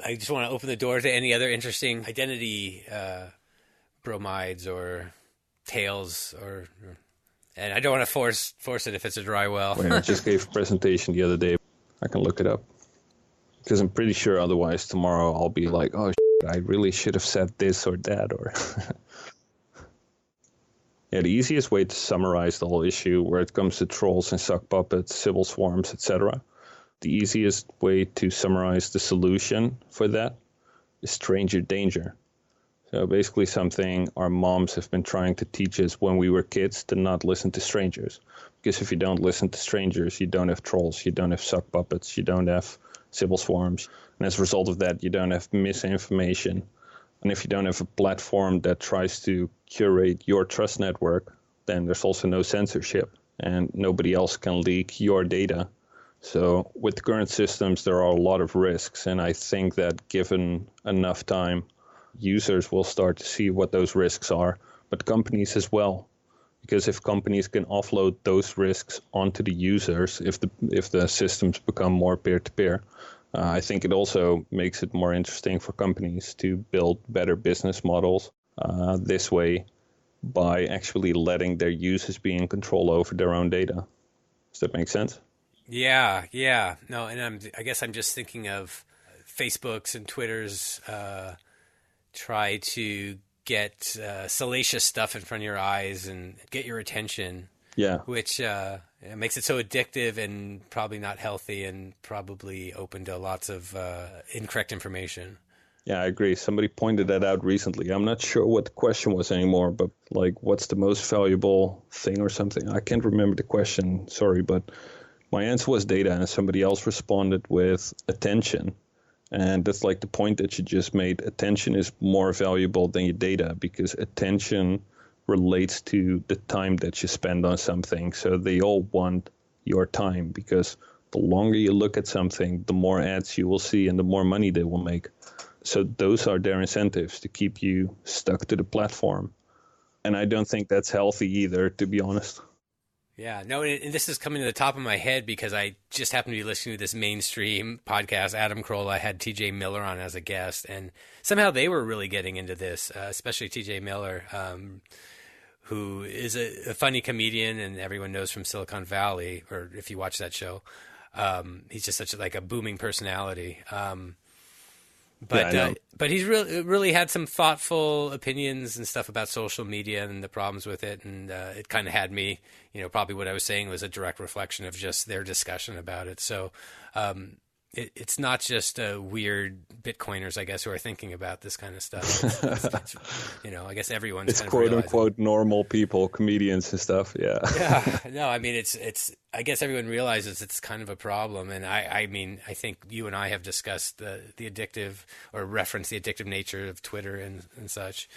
I just want to open the door to any other interesting identity bromides or tales, and I don't want to force it if it's a dry well. I just gave a presentation the other day. I can look it up because I'm pretty sure otherwise tomorrow I'll be like, oh, I really should have said this or that. Or yeah, the easiest way to summarize the whole issue where it comes to trolls and sock puppets, Sybil swarms, etc. The easiest way to summarize the solution for that is stranger danger. So basically something our moms have been trying to teach us when we were kids, to not listen to strangers. Because if you don't listen to strangers, you don't have trolls, you don't have sock puppets, you don't have Sybil swarms. And as a result of that, you don't have misinformation. And if you don't have a platform that tries to curate your trust network, then there's also no censorship and nobody else can leak your data. So with the current systems, there are a lot of risks. And I think that given enough time, users will start to see what those risks are, but companies as well. Because if companies can offload those risks onto the users, if the systems become more peer-to-peer, I think it also makes it more interesting for companies to build better business models this way by actually letting their users be in control over their own data. Does that make sense? Yeah. No, and I guess I'm just thinking of Facebook's and Twitter's try to get salacious stuff in front of your eyes and get your attention. Yeah. Which makes it so addictive and probably not healthy and probably open to lots of incorrect information. Yeah, I agree. Somebody pointed that out recently. I'm not sure what the question was anymore, but like, what's the most valuable thing or something? I can't remember the question, sorry, but my answer was data, and somebody else responded with attention. And that's like the point that you just made. Attention is more valuable than your data because attention relates to the time that you spend on something. So they all want your time because the longer you look at something, the more ads you will see and the more money they will make. So those are their incentives to keep you stuck to the platform. And I don't think that's healthy either, to be honest. Yeah, no, and this is coming to the top of my head because I just happened to be listening to this mainstream podcast. Adam Carolla had TJ Miller on as a guest, and somehow they were really getting into this, especially TJ Miller, who is a funny comedian and everyone knows from Silicon Valley, or if you watch that show. He's just such a booming personality. But he's really had some thoughtful opinions and stuff about social media and the problems with it, and it kind of had me, probably what I was saying was a direct reflection of just their discussion about it. So it's not just weird Bitcoiners, I guess, who are thinking about this kind of stuff. It's, I guess everyone's it's kind of quote realizing. unquote normal people, comedians and stuff. Yeah. Yeah. No, I mean, it's. I guess everyone realizes it's kind of a problem, and I mean, I think you and I have discussed the addictive or referenced the addictive nature of Twitter and such.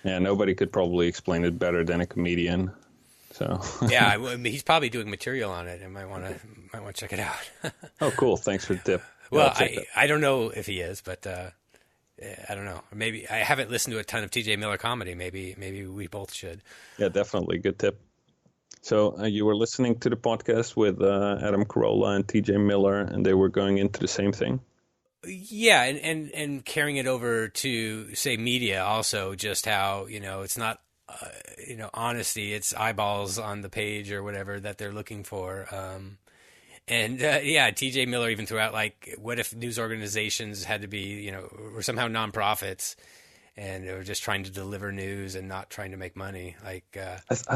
Yeah, nobody could probably explain it better than a comedian. So yeah, I mean, he's probably doing material on it. I might want to check it out. Oh, cool! Thanks for the tip. Well, I don't know if he is, but I don't know. Maybe I haven't listened to a ton of TJ Miller comedy. Maybe we both should. Yeah, definitely good tip. So you were listening to the podcast with Adam Carolla and TJ Miller, and they were going into the same thing. Yeah, and carrying it over to say media also, just how it's not. Honesty, it's eyeballs on the page or whatever that they're looking for. TJ Miller even threw out, what if news organizations had to be, or somehow nonprofits, and they were just trying to deliver news and not trying to make money. I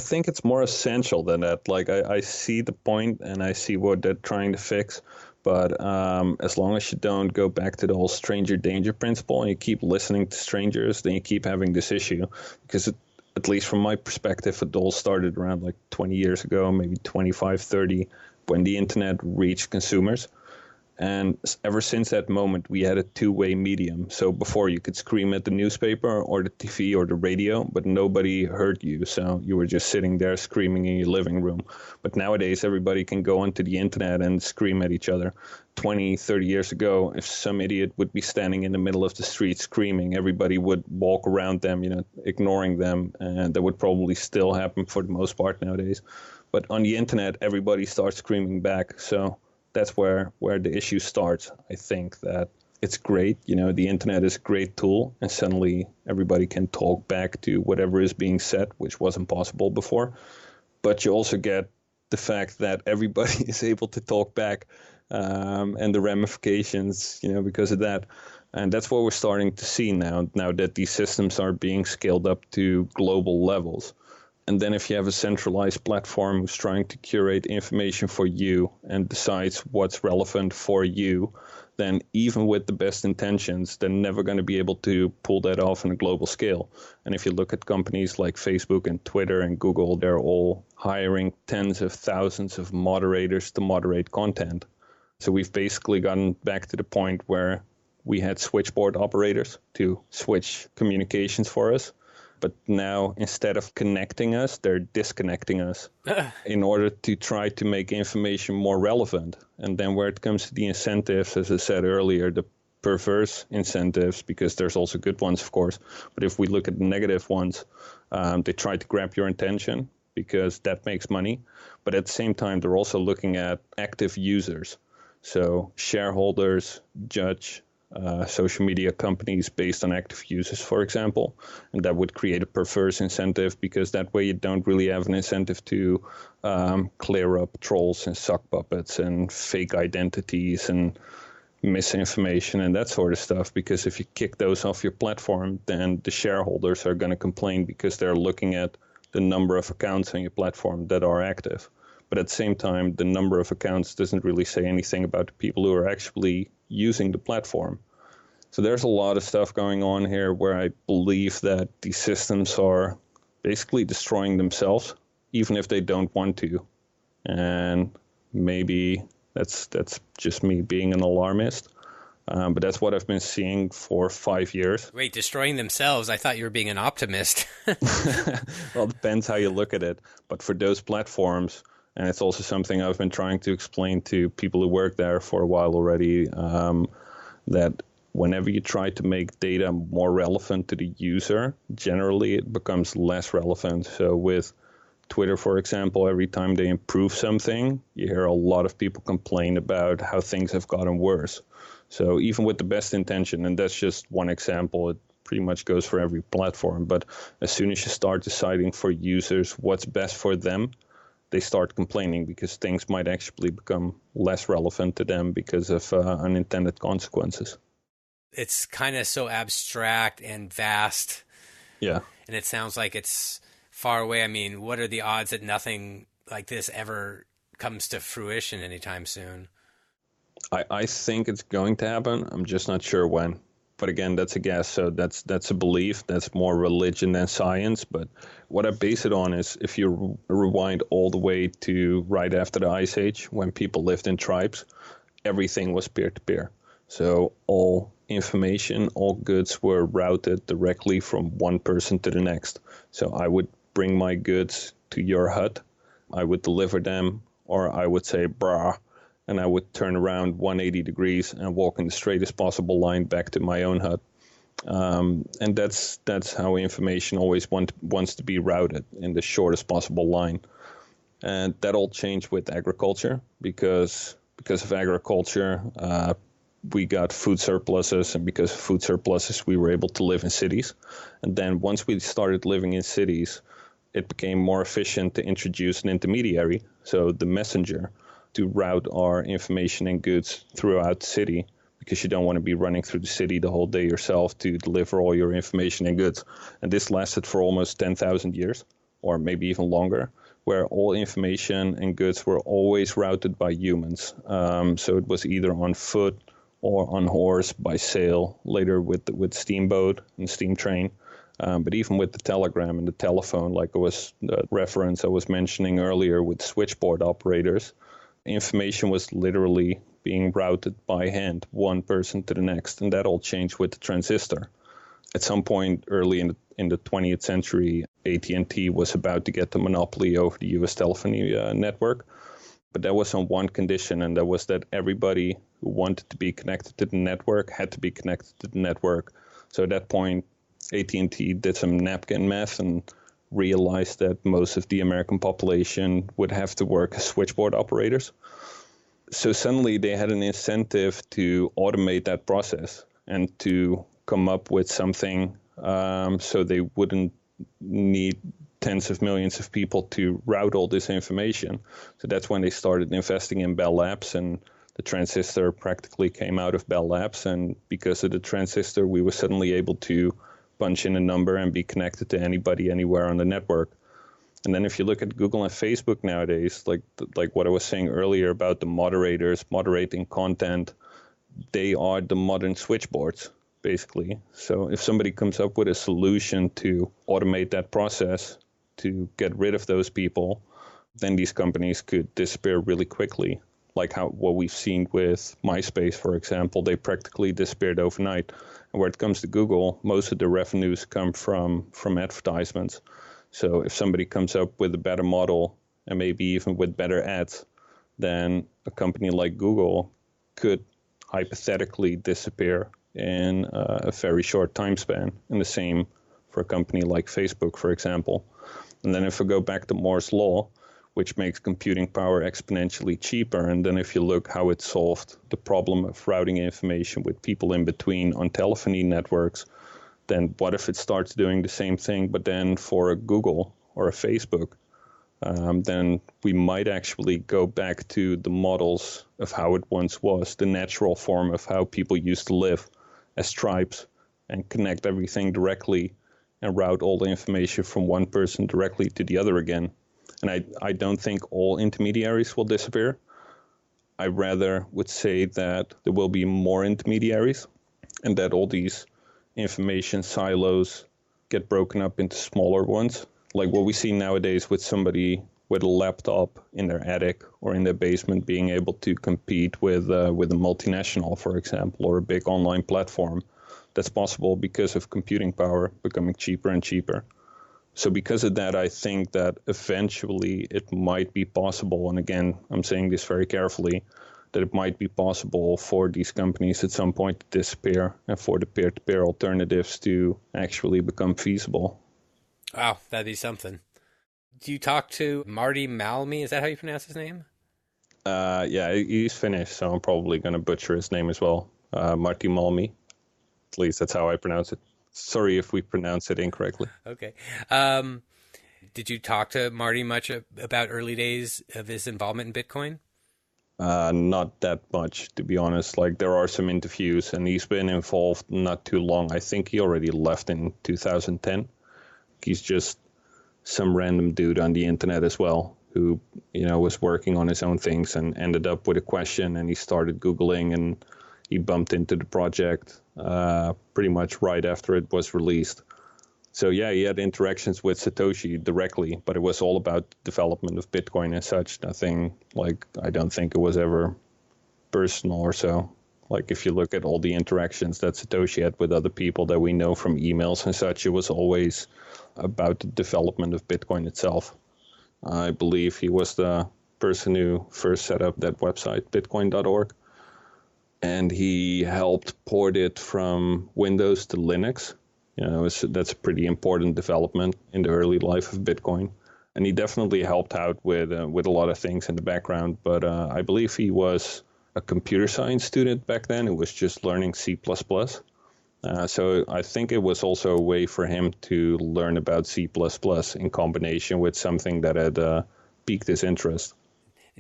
think it's more essential than that. Like I see the point and I see what they're trying to fix, but as long as you don't go back to the whole stranger danger principle and you keep listening to strangers, then you keep having this issue. Because at least from my perspective, it all started around like 20 years ago, maybe 25, 30, when the internet reached consumers. And ever since that moment, we had a two-way medium. So before you could scream at the newspaper or the TV or the radio, but nobody heard you. So you were just sitting there screaming in your living room. But nowadays, everybody can go onto the internet and scream at each other. 20, 30 years ago, if some idiot would be standing in the middle of the street screaming, everybody would walk around them, ignoring them. And that would probably still happen for the most part nowadays. But on the internet, everybody starts screaming back. So that's where the issue starts. I think that it's great. The internet is a great tool, and suddenly everybody can talk back to whatever is being said, which wasn't possible before. But you also get the fact that everybody is able to talk back, and the ramifications, because of that. And that's what we're starting to see now that these systems are being scaled up to global levels. And then if you have a centralized platform who's trying to curate information for you and decides what's relevant for you, then even with the best intentions, they're never going to be able to pull that off on a global scale. And if you look at companies like Facebook and Twitter and Google, they're all hiring tens of thousands of moderators to moderate content. So we've basically gotten back to the point where we had switchboard operators to switch communications for us. But now, instead of connecting us, they're disconnecting us in order to try to make information more relevant. And then where it comes to the incentives, as I said earlier, the perverse incentives, because there's also good ones, of course. But if we look at the negative ones, they try to grab your attention because that makes money. But at the same time, they're also looking at active users. So shareholders judge social media companies based on active users, for example, and that would create a perverse incentive, because that way you don't really have an incentive to clear up trolls and sock puppets and fake identities and misinformation and that sort of stuff, because if you kick those off your platform, then the shareholders are going to complain because they're looking at the number of accounts on your platform that are active. But at the same time, the number of accounts doesn't really say anything about the people who are actually using the platform. So there's a lot of stuff going on here where I believe that these systems are basically destroying themselves, even if they don't want to. And maybe that's just me being an alarmist. But that's what I've been seeing for 5 years. Wait, destroying themselves? I thought you were being an optimist. Well, it depends how you look at it. But for those platforms, and it's also something I've been trying to explain to people who work there for a while already, that whenever you try to make data more relevant to the user, generally it becomes less relevant. So with Twitter, for example, every time they improve something, you hear a lot of people complain about how things have gotten worse. So even with the best intention, and that's just one example, it pretty much goes for every platform. But as soon as you start deciding for users what's best for them, they start complaining because things might actually become less relevant to them because of unintended consequences. It's kind of so abstract and vast. Yeah. And it sounds like it's far away. I mean, what are the odds that nothing like this ever comes to fruition anytime soon? I think it's going to happen. I'm just not sure when. But again, that's a guess. So that's a belief. That's more religion than science. But what I base it on is if you rewind all the way to right after the Ice Age, when people lived in tribes, everything was peer-to-peer. So all information, all goods were routed directly from one person to the next. So I would bring my goods to your hut. I would deliver them, or I would say, brah, and I would turn around 180 degrees and walk in the straightest possible line back to my own hut. And that's how information always wants to be routed, in the shortest possible line. And that all changed with agriculture because of agriculture, we got food surpluses, and because of food surpluses, we were able to live in cities. And then once we started living in cities, it became more efficient to introduce an intermediary, so the messenger, to route our information and goods throughout the city, because you don't want to be running through the city the whole day yourself to deliver all your information and goods. And this lasted for almost 10,000 years, or maybe even longer, where all information and goods were always routed by humans. So it was either on foot or on horse, by sail, later with steamboat and steam train. But even with the telegram and the telephone, like it was the reference I was mentioning earlier with switchboard operators, information was literally being routed by hand, one person to the next, and that all changed with the transistor. At some point early in the 20th century, AT&T was about to get the monopoly over the U.S. telephony network, but that was on one condition, and that was that everybody who wanted to be connected to the network had to be connected to the network. So at that point, AT&T did some napkin math and realized that most of the American population would have to work as switchboard operators. So suddenly they had an incentive to automate that process and to come up with something so they wouldn't need tens of millions of people to route all this information. So that's when they started investing in Bell Labs, and the transistor practically came out of Bell Labs. And because of the transistor, we were suddenly able to punch in a number and be connected to anybody anywhere on the network. And then if you look at Google and Facebook nowadays, like what I was saying earlier about the moderators moderating content, they are the modern switchboards, basically. So if somebody comes up with a solution to automate that process, to get rid of those people, then these companies could disappear really quickly. Like what we've seen with MySpace, for example, they practically disappeared overnight. And where it comes to Google, most of the revenues come from advertisements. So if somebody comes up with a better model and maybe even with better ads, then a company like Google could hypothetically disappear in a very short time span. And the same for a company like Facebook, for example. And then if we go back to Moore's law, which makes computing power exponentially cheaper, and then if you look how it solved the problem of routing information with people in between on telephony networks, then what if it starts doing the same thing, but then for a Google or a Facebook? Then we might actually go back to the models of how it once was, the natural form of how people used to live as tribes and connect everything directly and route all the information from one person directly to the other again. And I don't think all intermediaries will disappear. I rather would say that there will be more intermediaries and that all these information silos get broken up into smaller ones. Like what we see nowadays with somebody with a laptop in their attic or in their basement being able to compete with a multinational, for example, or a big online platform. That's possible because of computing power becoming cheaper and cheaper. So because of that, I think that eventually it might be possible, and again, I'm saying this very carefully, that it might be possible for these companies at some point to disappear and for the peer-to-peer alternatives to actually become feasible. Wow, that'd be something. Do you talk to Marty Malmy? Is that how you pronounce his name? Yeah, he's Finnish, so I'm probably going to butcher his name as well. Marty Malmy. At least that's how I pronounce it. Sorry if we pronounce it incorrectly. Okay. Did you talk to Marty much about early days of his involvement in Bitcoin? Not that much, to be honest. Like, there are some interviews, and he's been involved not too long. I think he already left in 2010. He's just some random dude on the internet as well who, was working on his own things and ended up with a question, and he started Googling, and he bumped into the project pretty much right after it was released. So yeah, he had interactions with Satoshi directly, but it was all about development of Bitcoin and such. Nothing like, I don't think it was ever personal or so. Like if you look at all the interactions that Satoshi had with other people that we know from emails and such, it was always about the development of Bitcoin itself. I believe he was the person who first set up that website, bitcoin.org. And he helped port it from Windows to Linux. That's a pretty important development in the early life of Bitcoin. And he definitely helped out with a lot of things in the background. But I believe he was a computer science student back then. It was just learning C++. So I think it was also a way for him to learn about C++ in combination with something that had piqued his interest.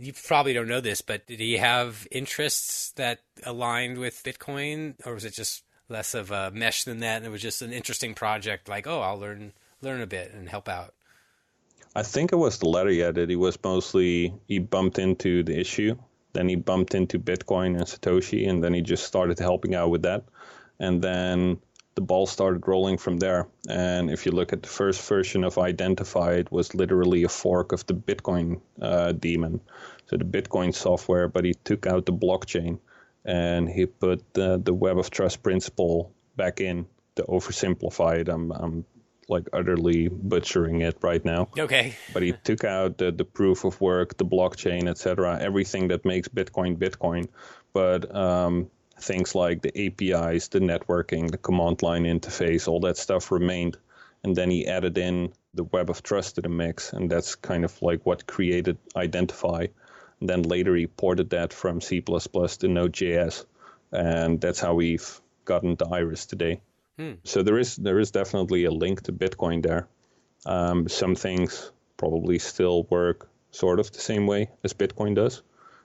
You probably don't know this, but did he have interests that aligned with Bitcoin, or was it just less of a mesh than that, and it was just an interesting project, like, oh, I'll learn a bit and help out? I think it was the latter, yeah, that he bumped into the issue, then he bumped into Bitcoin and Satoshi, and then he just started helping out with that. And then the ball started rolling from there. And if you look at the first version of Identify, it was literally a fork of the Bitcoin daemon. So the Bitcoin software, but he took out the blockchain and he put the web of trust principle back in to oversimplify it. I'm like utterly butchering it right now. Okay. But he took out the proof of work, the blockchain, etc., everything that makes Bitcoin. But things like the APIs, the networking, the command line interface, all that stuff remained. And then he added in the web of trust to the mix. And that's kind of like what created Identify. And then later he ported that from C++ to Node.js. And that's how we've gotten to Iris today. So there is definitely a link to Bitcoin there. Some things probably still work sort of the same way as Bitcoin does,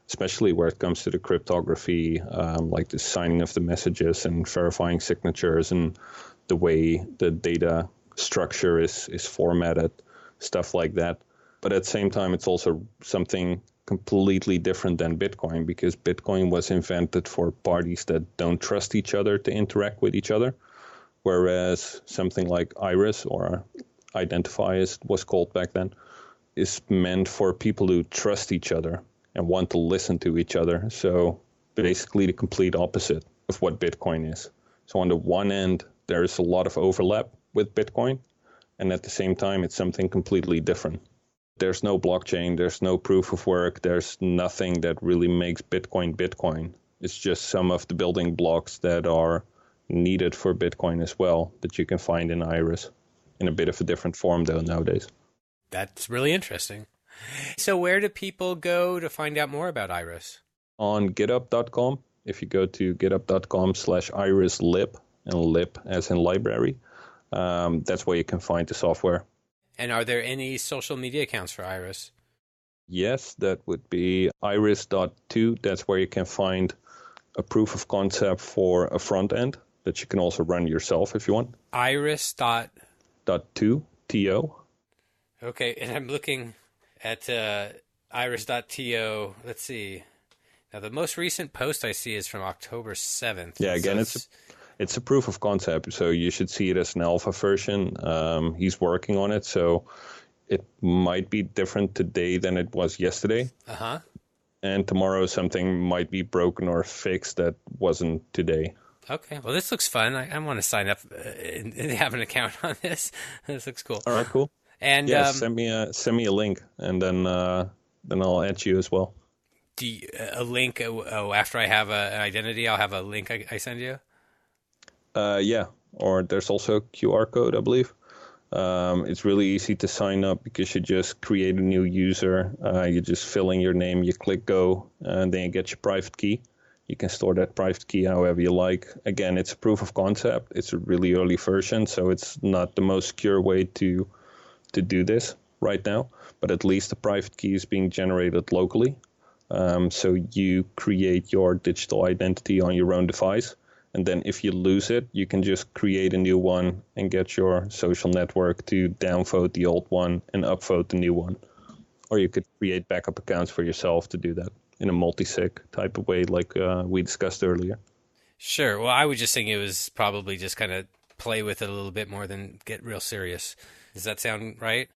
especially where it comes to the cryptography, like the signing of the messages and verifying signatures and the way the data structure is formatted, stuff like that. But at the same time, it's also something completely different than Bitcoin, because Bitcoin was invented for parties that don't trust each other to interact with each other. Whereas something like Iris, or Identify as it was called back then, is meant for people who trust each other and want to listen to each other. So basically the complete opposite of what Bitcoin is. So on the one end, there's a lot of overlap with Bitcoin, and at the same time, it's something completely different. There's no blockchain, there's no proof of work, there's nothing that really makes Bitcoin. It's just some of the building blocks that are needed for Bitcoin as well that you can find in Iris in a bit of a different form though nowadays. That's really interesting. So where do people go to find out more about Iris? On github.com. If you go to github.com/irislib, and lib as in library, that's where you can find the software. And are there any social media accounts for Iris? Yes, that would be iris.to. That's where you can find a proof of concept for a front end that you can also run yourself if you want. Iris.to. T-O. Okay, and I'm looking at iris.to. Let's see. Now, the most recent post I see is from October 7th. Yeah, again, it's a proof of concept, so you should see it as an alpha version. He's working on it, so it might be different today than it was yesterday. Uh-huh. And tomorrow something might be broken or fixed that wasn't today. Okay, well, this looks fun. I want to sign up and have an account on this. This looks cool. All right, cool. And yeah, send me a link, and then I'll add you as well. A link? After I have an identity, I'll have a link I send you? Yeah, or there's also a QR code, I believe. It's really easy to sign up because you just create a new user. You just fill in your name, you click go, and then you get your private key. You can store that private key however you like. Again, it's a proof of concept. It's a really early version, so it's not the most secure way to do this right now. But at least the private key is being generated locally. So you create your digital identity on your own device. And then if you lose it, you can just create a new one and get your social network to downvote the old one and upvote the new one. Or you could create backup accounts for yourself to do that in a multi-sig type of way like we discussed earlier. Sure. Well, I was just thinking it was probably just kind of play with it a little bit more than get real serious. Does that sound right?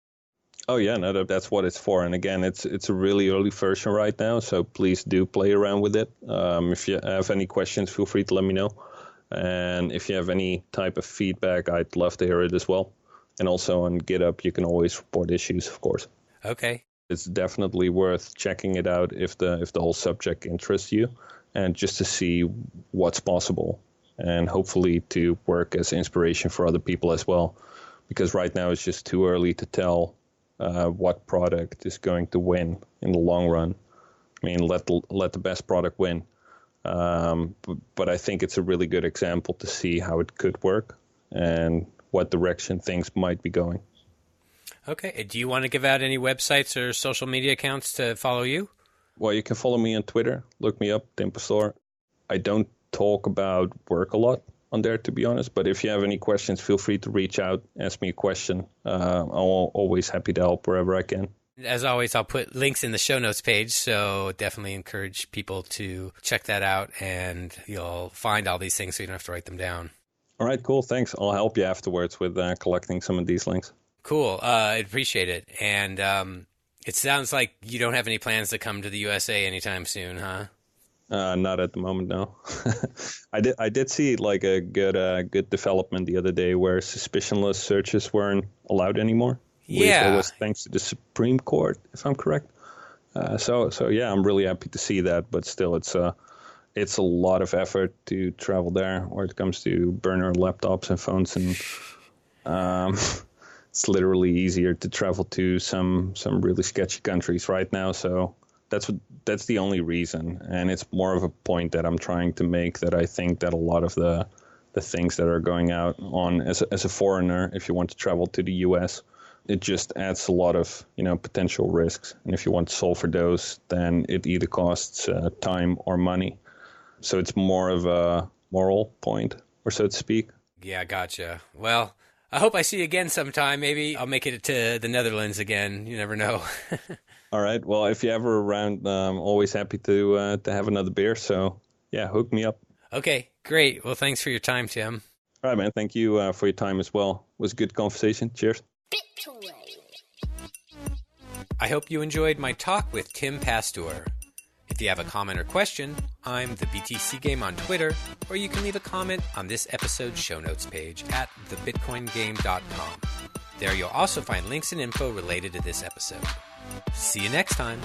Oh, yeah, no, that's what it's for. And again, it's a really early version right now, so please do play around with it. If you have any questions, feel free to let me know. And if you have any type of feedback, I'd love to hear it as well. And also on GitHub, you can always report issues, of course. Okay. It's definitely worth checking it out if the whole subject interests you, and just to see what's possible, and hopefully to work as inspiration for other people as well. Because right now it's just too early to tell what product is going to win in the long run. I mean, let the best product win. But I think it's a really good example to see how it could work and what direction things might be going. Okay. Do you want to give out any websites or social media accounts to follow you? Well, you can follow me on Twitter. Look me up, Tim Pastoor. I don't talk about work a lot on there, to be honest. But if you have any questions, feel free to reach out, ask me a question. I'm always happy to help wherever I can. As always, I'll put links in the show notes page, so definitely encourage people to check that out, and you'll find all these things so you don't have to write them down. All right, cool. Thanks. I'll help you afterwards with collecting some of these links. Cool. I appreciate it. And it sounds like you don't have any plans to come to the USA anytime soon, huh? Not at the moment, no. I did see like a good development the other day where suspicionless searches weren't allowed anymore. Yeah. It was thanks to the Supreme Court, if I'm correct. So yeah, I'm really happy to see that. But still, it's a lot of effort to travel there, where it comes to burner laptops and phones, and it's literally easier to travel to some really sketchy countries right now. So that's the only reason, and it's more of a point that I'm trying to make, that I think that a lot of the things that are going out on as a foreigner, if you want to travel to the US, it just adds a lot of potential risks, and if you want to solve for those, then it either costs time or money. So it's more of a moral point, or so to speak. Yeah, gotcha. Well, I hope I see you again sometime. Maybe I'll make it to the Netherlands again. You never know. All right. Well, if you're ever around, I'm always happy to have another beer. So yeah, hook me up. Okay, great. Well, thanks for your time, Tim. All right, man. Thank you for your time as well. It was a good conversation. Cheers. I hope you enjoyed my talk with Tim Pastoor. If you have a comment or question, I'm the BTC Game on Twitter, or you can leave a comment on this episode's show notes page at thebitcoingame.com. There you'll also find links and info related to this episode. See you next time.